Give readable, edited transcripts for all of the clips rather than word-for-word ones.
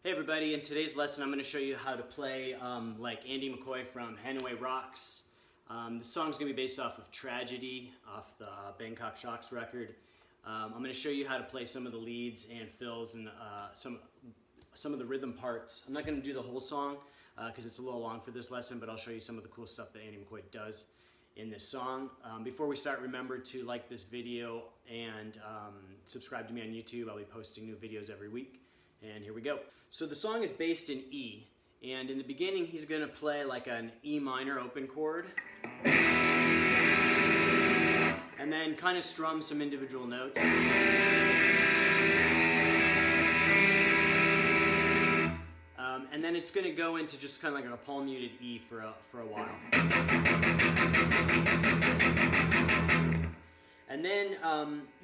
Hey everybody, in today's lesson I'm going to show you how to play like Andy McCoy from Hanoi Rocks. This song's going to be based off of Tragedy, off the Bangkok Shocks record. I'm going to show you how to play some of the leads and fills and some of the rhythm parts. I'm not going to do the whole song because it's a little long for this lesson, but I'll show you some of the cool stuff that Andy McCoy does in this song. Before we start, remember to like this video and subscribe to me on YouTube. I'll be posting new videos every week. And here we go. So the song is based in E, and in the beginning he's going to play like an E minor open chord, and then kind of strum some individual notes. And then it's going to go into just kind of like a palm muted E for a while. And then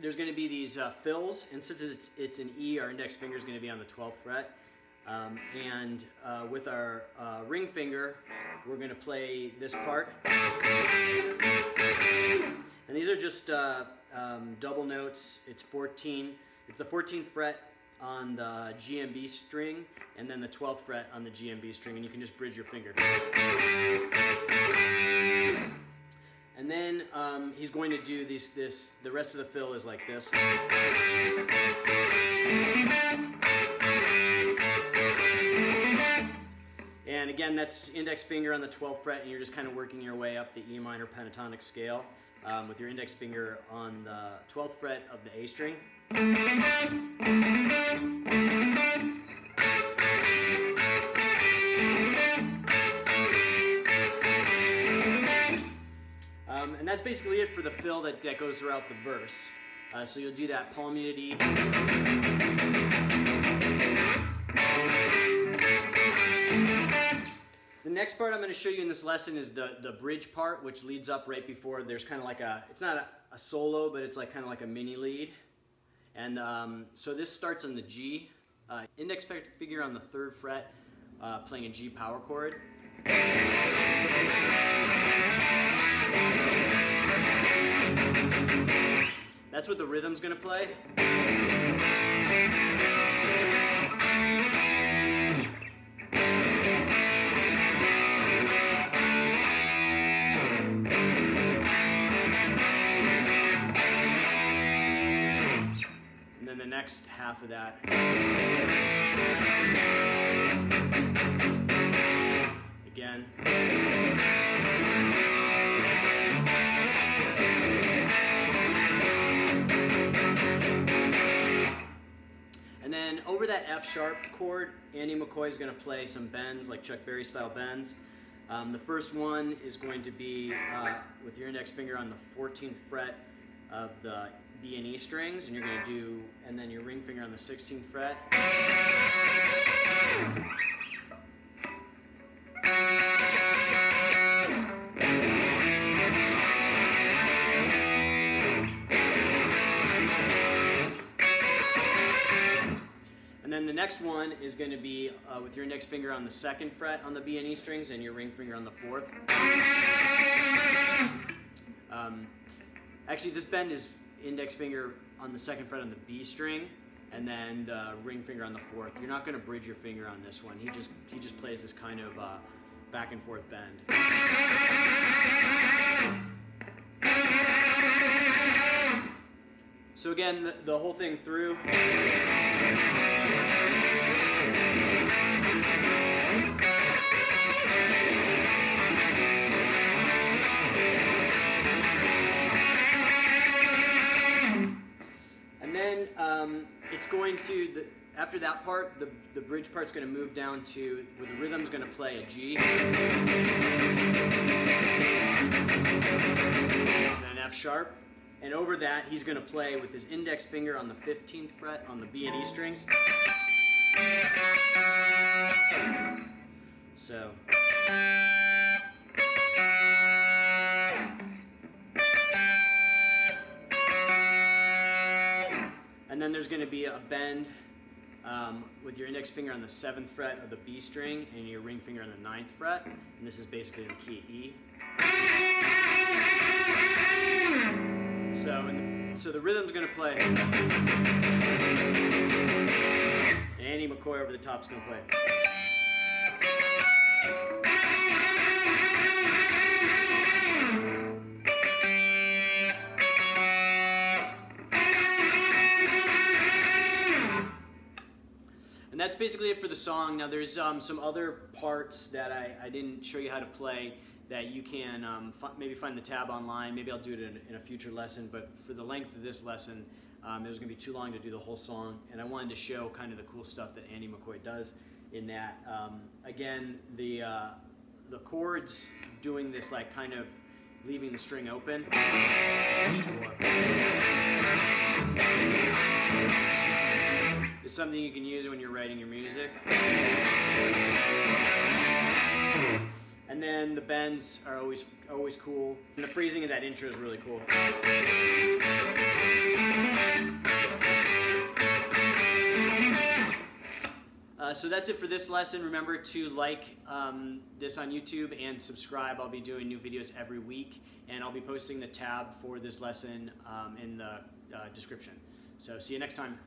there's going to be these fills, and since it's an E, our index finger is going to be on the 12th fret. And with our ring finger, we're going to play this part. And these are just double notes. It's 14. It's the 14th fret on the G and B string, and then the 12th fret on the G and B string, and you can just bridge your finger. And then he's going to do the rest of the fill is like this. And again, that's index finger on the 12th fret, and you're just kind of working your way up the E minor pentatonic scale with your index finger on the 12th fret of the A string. And that's basically it for the fill that goes throughout the verse. So you'll do that palm muted E. The next part I'm going to show you in this lesson is the bridge part, which leads up right before there's kind of like it's not a solo, but it's like kind of like a mini lead. And so this starts on the G, index finger on the 3rd fret, playing a G power chord. That's what the rhythm's going to play. And then the next half of that. Again. And then over that F sharp chord, Andy McCoy is going to play some bends, like Chuck Berry style bends. The first one is going to be with your index finger on the 14th fret of the B and E strings, and you're going to do, and then your ring finger on the 16th fret. And then the next one is going to be with your index finger on the 2nd fret on the B and E strings and your ring finger on the 4th. Actually, this bend is index finger on the 2nd fret on the B string and then the ring finger on the 4th. You're not going to bridge your finger on this one. He just plays this kind of back and forth bend. So again, the whole thing through. And then it's going to, after that part, the bridge part's going to move down to where the rhythm's going to play a G, and an F sharp. And over that, he's going to play with his index finger on the 15th fret on the B and E strings. So. And then there's going to be a bend with your index finger on the 7th fret of the B string and your ring finger on the 9th fret. And this is basically the key E. So the rhythm's going to play. And Andy Andy McCoy over the top is going to play. And that's basically it for the song. Now there's some other parts that I didn't show you how to play that you can maybe find the tab online. Maybe I'll do it in a future lesson, but for the length of this lesson, it was going to be too long to do the whole song, and I wanted to show kind of the cool stuff that Andy McCoy does in that. Again, the chords doing this like kind of leaving the string open. Is something you can use when you're writing your music. And then the bends are always cool. And the phrasing of that intro is really cool. So that's it for this lesson. Remember to like this on YouTube and subscribe. I'll be doing new videos every week, and I'll be posting the tab for this lesson in the description. So see you next time.